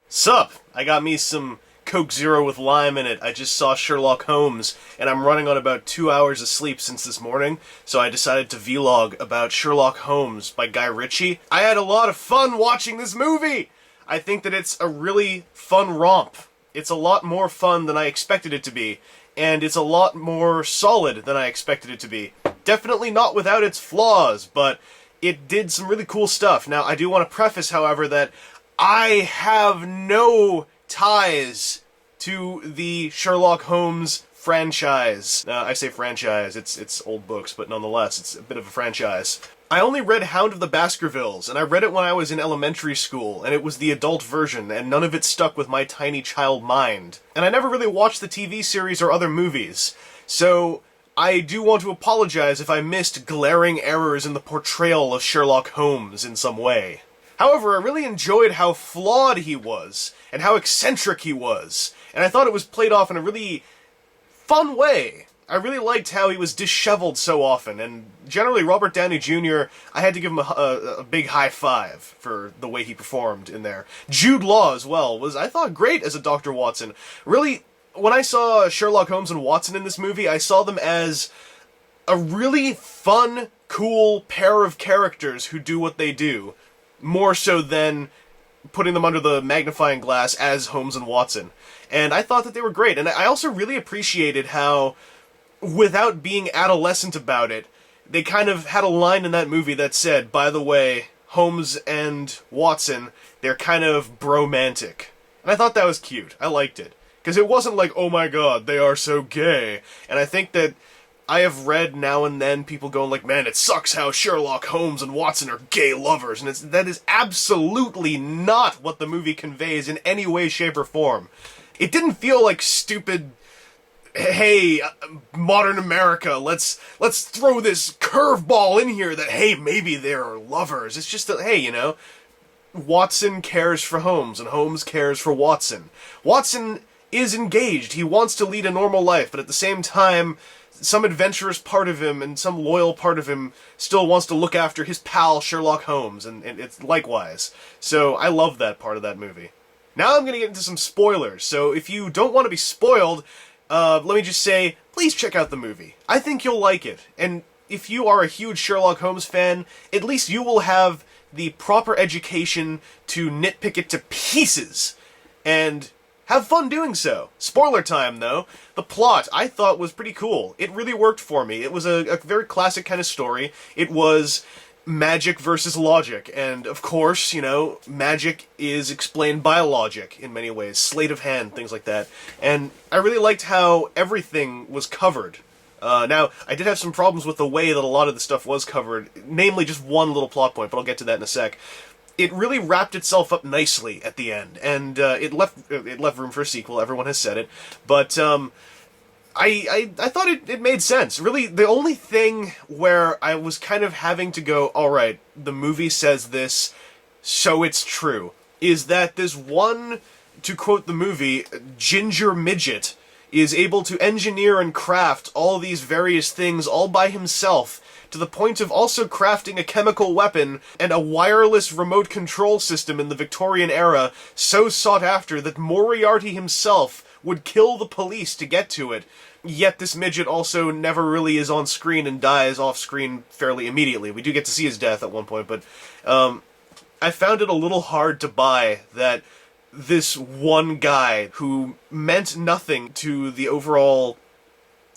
Sup? I got me some Coke Zero with lime in it. I just saw Sherlock Holmes, and I'm running on about 2 hours of sleep since this morning, so I decided to vlog about Sherlock Holmes by Guy Ritchie. I had a lot of fun watching this movie! I think that it's a really fun romp. It's a lot more fun than I expected it to be, and it's a lot more solid than I expected it to be. Definitely not without its flaws, but it did some really cool stuff. Now, I do want to preface, however, that I have no ties to the Sherlock Holmes franchise. I say franchise, it's old books, but nonetheless, it's a bit of a franchise. I only read Hound of the Baskervilles, and I read it when I was in elementary school, and it was the adult version, and none of it stuck with my tiny child mind. And I never really watched the TV series or other movies, so I do want to apologize if I missed glaring errors in the portrayal of Sherlock Holmes in some way. However, I really enjoyed how flawed he was, and how eccentric he was, and I thought it was played off in a really fun way. I really liked how he was disheveled so often, and generally Robert Downey Jr., I had to give him a big high five for the way he performed in there. Jude Law as well was, I thought, great as a Dr. Watson. Really, when I saw Sherlock Holmes and Watson in this movie, I saw them as a really fun, cool pair of characters who do what they do, more so than putting them under the magnifying glass as Holmes and Watson. And I thought that they were great, and I also really appreciated how, without being adolescent about it, they kind of had a line in that movie that said, by the way, Holmes and Watson, they're kind of bromantic. And I thought that was cute. I liked it. Because it wasn't like, oh my god, they are so gay. And I think that I have read now and then people going like, man, it sucks how Sherlock Holmes and Watson are gay lovers, and that is absolutely not what the movie conveys in any way, shape, or form. It didn't feel like stupid, hey, modern America, let's throw this curveball in here that, hey, maybe they're lovers. It's just that, hey, you know, Watson cares for Holmes, and Holmes cares for Watson. Watson is engaged. He wants to lead a normal life, but at the same time, some adventurous part of him and some loyal part of him still wants to look after his pal Sherlock Holmes, and it's likewise. So I love that part of that movie. Now I'm going to get into some spoilers, so if you don't want to be spoiled, let me just say, please check out the movie. I think you'll like it, and if you are a huge Sherlock Holmes fan, at least you will have the proper education to nitpick it to pieces, and have fun doing so. Spoiler time, though. The plot, I thought, was pretty cool. It really worked for me. It was a very classic kind of story. It was magic versus logic, and of course, you know, magic is explained by logic in many ways. Sleight of hand, things like that. And I really liked how everything was covered. Now, I did have some problems with the way that a lot of the stuff was covered, namely just one little plot point, but I'll get to that in a sec. It really wrapped itself up nicely at the end, and it left room for a sequel. Everyone has said it, but I thought it made sense. Really, the only thing where I was kind of having to go, all right, the movie says this, so it's true, is that this one, to quote the movie, ginger midget is able to engineer and craft all these various things all by himself, to the point of also crafting a chemical weapon and a wireless remote control system in the Victorian era so sought after that Moriarty himself would kill the police to get to it. Yet this midget also never really is on screen and dies off screen fairly immediately. We do get to see his death at one point, but I found it a little hard to buy that this one guy who meant nothing to the overall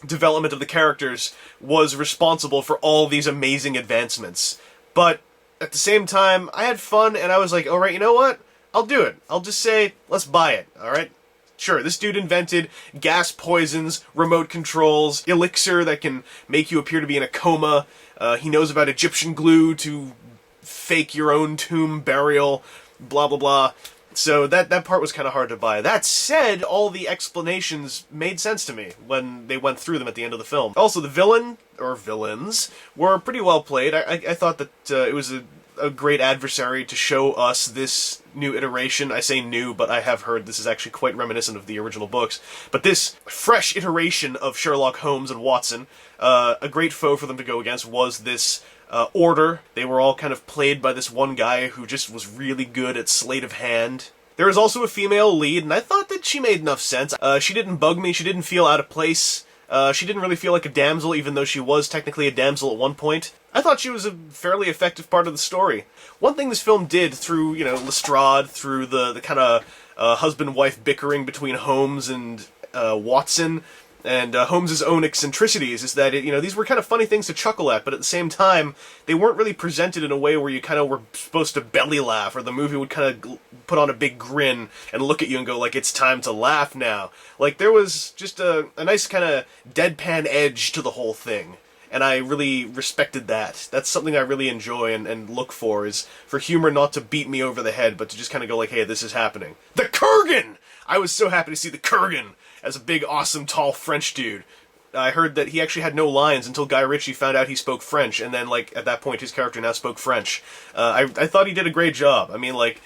development of the characters was responsible for all these amazing advancements. But at the same time, I had fun, and I was like, alright, you know what? I'll do it. I'll just say, let's buy it, alright? Sure, this dude invented gas poisons, remote controls, elixir that can make you appear to be in a coma. He knows about Egyptian glue to fake your own tomb burial, blah blah blah. So that part was kind of hard to buy. That said, all the explanations made sense to me when they went through them at the end of the film. Also, the villain, or villains, were pretty well played. I thought that it was a great adversary to show us this new iteration. I say new, but I have heard this is actually quite reminiscent of the original books. But this fresh iteration of Sherlock Holmes and Watson, a great foe for them to go against was this order. They were all kind of played by this one guy who just was really good at sleight of hand. There was also a female lead, and I thought that she made enough sense. She didn't bug me, she didn't feel out of place. She didn't really feel like a damsel, even though she was technically a damsel at one point. I thought she was a fairly effective part of the story. One thing this film did through, Lestrade, through the kind of husband-wife bickering between Holmes and Watson, and Holmes' own eccentricities, is that, these were kind of funny things to chuckle at, but at the same time, they weren't really presented in a way where you kind of were supposed to belly laugh, or the movie would kind of put on a big grin and look at you and go, like, it's time to laugh now. Like, there was just a nice kind of deadpan edge to the whole thing, and I really respected that. That's something I really enjoy and look for, is for humor not to beat me over the head, but to just kind of go like, hey, this is happening. The Kurgan! I was so happy to see the Kurgan as a big, awesome, tall French dude. I heard that he actually had no lines until Guy Ritchie found out he spoke French, and then, like, at that point, his character now spoke French. I thought he did a great job. I mean, like,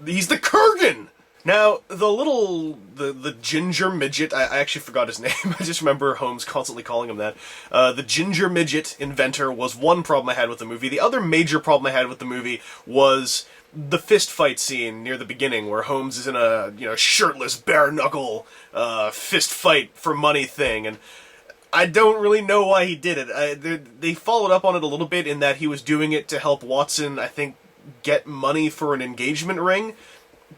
he's the Kurgan! Now, the ginger midget, I actually forgot his name, I just remember Holmes constantly calling him that. The ginger midget inventor was one problem I had with the movie. The other major problem I had with the movie was the fist fight scene near the beginning, where Holmes is in a, shirtless, bare-knuckle, fist fight for money thing, and I don't really know why he did it. They followed up on it a little bit in that he was doing it to help Watson, I think, get money for an engagement ring,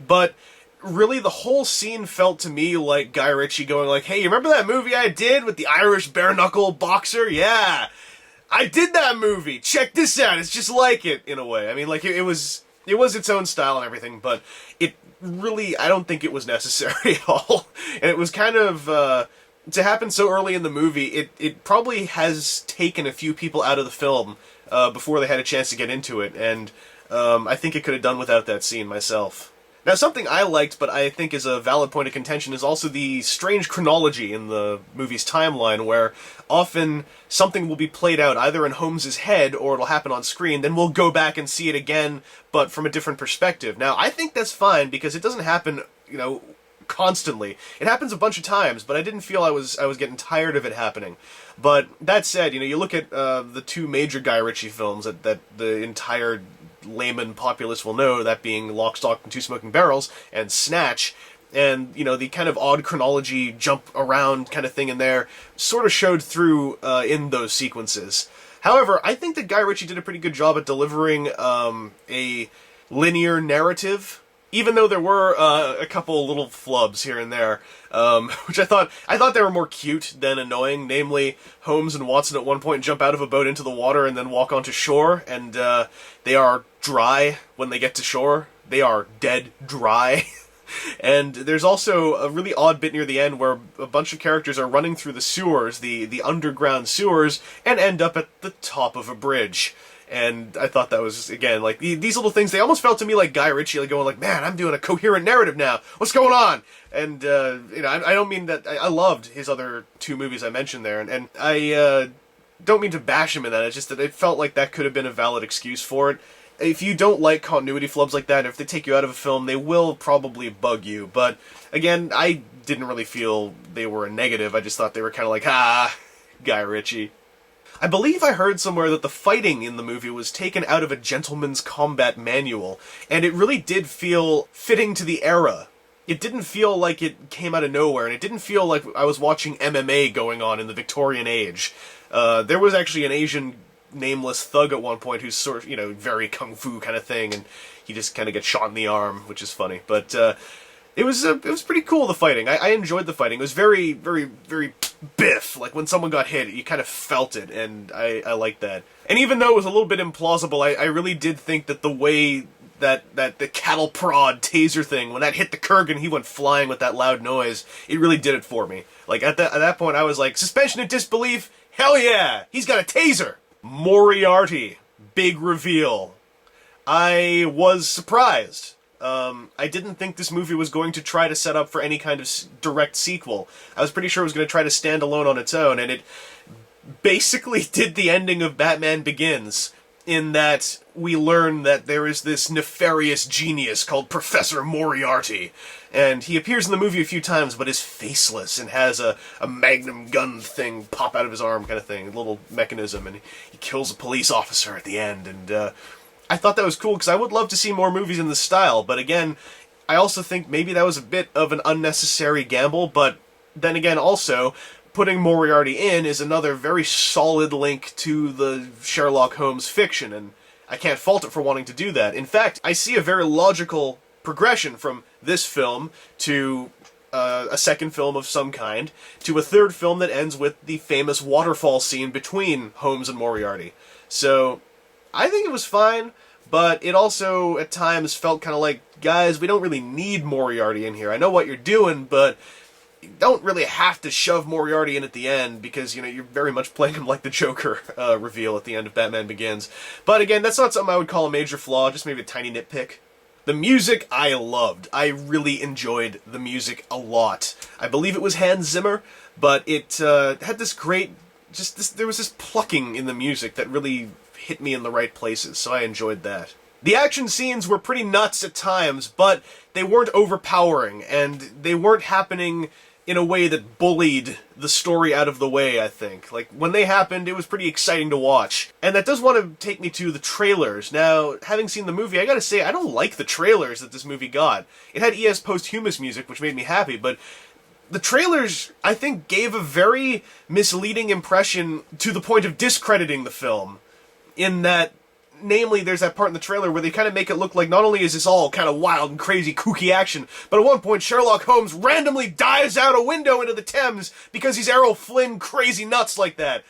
but really, the whole scene felt to me like Guy Ritchie going like, hey, you remember that movie I did with the Irish bare-knuckle boxer? Yeah, I did that movie! Check this out! It's just like it, in a way. I mean, like, it was its own style and everything, but it really, I don't think it was necessary at all. And it was kind of, to happen so early in the movie, it probably has taken a few people out of the film before they had a chance to get into it, and I think it could have done without that scene myself. Now, something I liked, but I think is a valid point of contention, is also the strange chronology in the movie's timeline, where often something will be played out either in Holmes' head or it'll happen on screen, then we'll go back and see it again, but from a different perspective. Now, I think that's fine, because it doesn't happen, constantly. It happens a bunch of times, but I didn't feel I was getting tired of it happening. But that said, you look at the two major Guy Ritchie films that the entire layman populace will know, that being Lock, Stock, and Two Smoking Barrels, and Snatch, and, the kind of odd chronology, jump around kind of thing in there, sort of showed through in those sequences. However, I think that Guy Ritchie did a pretty good job at delivering a linear narrative, even though there were a couple little flubs here and there, which I thought they were more cute than annoying. Namely, Holmes and Watson at one point jump out of a boat into the water and then walk onto shore, and they are dry when they get to shore. They are dead dry. And there's also a really odd bit near the end where a bunch of characters are running through the sewers, the underground sewers, and end up at the top of a bridge. And I thought that was, again, like, these little things, they almost felt to me like Guy Ritchie, like, going like, man, I'm doing a coherent narrative now. What's going on? And, I don't mean that, I loved his other two movies I mentioned there, and I don't mean to bash him in that, it's just that it felt like that could have been a valid excuse for it. If you don't like continuity flubs like that, if they take you out of a film, they will probably bug you. But, again, I didn't really feel they were a negative, I just thought they were kind of like, Guy Ritchie. I believe I heard somewhere that the fighting in the movie was taken out of a gentleman's combat manual, and it really did feel fitting to the era. It didn't feel like it came out of nowhere, and it didn't feel like I was watching MMA going on in the Victorian age. There was actually an Asian nameless thug at one point who's sort of, very kung fu kind of thing, and he just kind of gets shot in the arm, which is funny. But it was pretty cool, the fighting. I enjoyed the fighting. It was very, very, very biff. Like, when someone got hit, you kind of felt it, and I liked that. And even though it was a little bit implausible, I really did think that the way that the cattle prod taser thing, when that hit the Kurgan, he went flying with that loud noise, it really did it for me. Like, at that point, I was like, suspension of disbelief? Hell yeah! He's got a taser! Moriarty. Big reveal. I was surprised. I didn't think this movie was going to try to set up for any kind of direct sequel. I was pretty sure it was going to try to stand alone on its own, and it basically did the ending of Batman Begins, in that we learn that there is this nefarious genius called Professor Moriarty, and he appears in the movie a few times, but is faceless and has a magnum gun thing pop out of his arm kind of thing, a little mechanism, and he kills a police officer at the end, and I thought that was cool, because I would love to see more movies in this style, but again, I also think maybe that was a bit of an unnecessary gamble, but then again also, putting Moriarty in is another very solid link to the Sherlock Holmes fiction, and I can't fault it for wanting to do that. In fact, I see a very logical progression from this film to a second film of some kind, to a third film that ends with the famous waterfall scene between Holmes and Moriarty. So, I think it was fine, but it also, at times, felt kind of like, guys, we don't really need Moriarty in here. I know what you're doing, but you don't really have to shove Moriarty in at the end, because, you know, you're very much playing him like the Joker reveal at the end of Batman Begins. But again, that's not something I would call a major flaw, just maybe a tiny nitpick. The music I loved. I really enjoyed the music a lot. I believe it was Hans Zimmer, but it had this great, there was this plucking in the music that really hit me in the right places, so I enjoyed that. The action scenes were pretty nuts at times, but they weren't overpowering, and they weren't happening in a way that bullied the story out of the way, I think. Like, when they happened, it was pretty exciting to watch. And that does want to take me to the trailers. Now, having seen the movie, I gotta say, I don't like the trailers that this movie got. It had E.S. Posthumous music, which made me happy, but the trailers, I think, gave a very misleading impression to the point of discrediting the film. In that, namely, there's that part in the trailer where they kind of make it look like not only is this all kind of wild and crazy, kooky action, but at one point Sherlock Holmes randomly dives out a window into the Thames because he's Errol Flynn crazy nuts like that.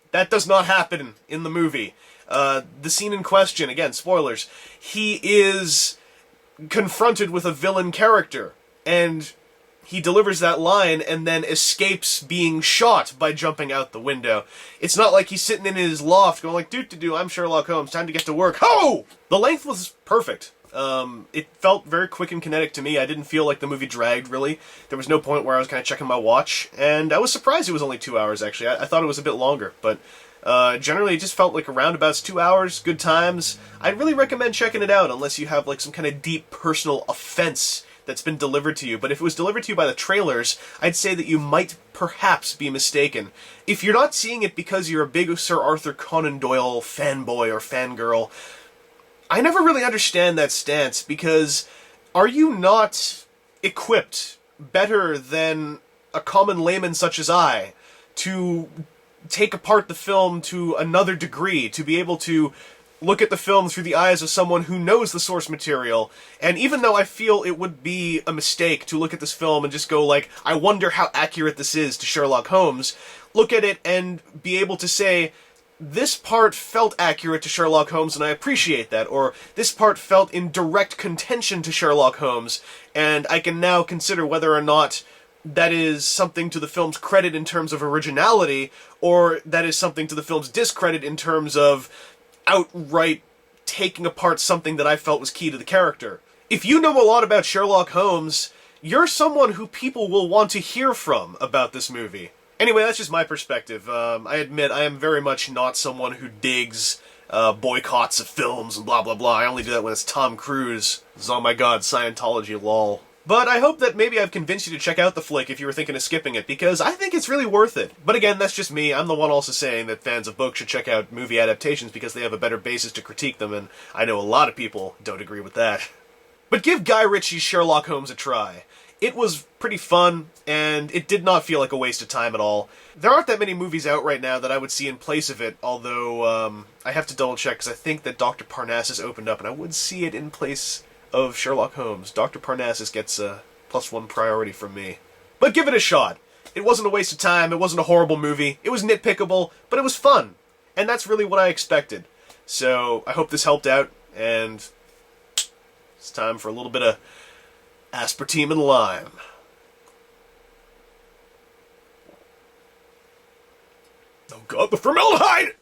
That does not happen in the movie. The scene in question, again, spoilers, he is confronted with a villain character, and he delivers that line and then escapes being shot by jumping out the window. It's not like he's sitting in his loft going like, doo-doo-doo, I'm Sherlock Holmes, time to get to work. Ho! The length was perfect. It felt very quick and kinetic to me. I didn't feel like the movie dragged, really. There was no point where I was kind of checking my watch, and I was surprised it was only 2 hours, actually. I thought it was a bit longer, but generally it just felt like around about 2 hours, good times. I'd really recommend checking it out, unless you have like some kind of deep personal offense that's been delivered to you. But if it was delivered to you by the trailers, I'd say that you might perhaps be mistaken. If you're not seeing it because you're a big Sir Arthur Conan Doyle fanboy or fangirl, I never really understand that stance, because are you not equipped better than a common layman such as I to take apart the film to another degree, to be able to look at the film through the eyes of someone who knows the source material? And even though I feel it would be a mistake to look at this film and just go like, I wonder how accurate this is to Sherlock Holmes, look at it and be able to say, this part felt accurate to Sherlock Holmes and I appreciate that, or this part felt in direct contention to Sherlock Holmes, and I can now consider whether or not that is something to the film's credit in terms of originality, or that is something to the film's discredit in terms of outright taking apart something that I felt was key to the character. If you know a lot about Sherlock Holmes, you're someone who people will want to hear from about this movie. Anyway, that's just my perspective. I admit I am very much not someone who digs boycotts of films and blah blah blah. I only do that when it's Tom Cruise. Oh my god, Scientology, lol. But I hope that maybe I've convinced you to check out the flick if you were thinking of skipping it, because I think it's really worth it. But again, that's just me. I'm the one also saying that fans of books should check out movie adaptations because they have a better basis to critique them, and I know a lot of people don't agree with that. But give Guy Ritchie's Sherlock Holmes a try. It was pretty fun, and it did not feel like a waste of time at all. There aren't that many movies out right now that I would see in place of it, although I have to double check because I think that Dr. Parnassus opened up, and I would see it in place of Sherlock Holmes. Dr. Parnassus gets a +1 priority from me. But give it a shot. It wasn't a waste of time, it wasn't a horrible movie, it was nitpickable, but it was fun. And that's really what I expected. So, I hope this helped out, and it's time for a little bit of aspartame and lime. Oh god, the formaldehyde!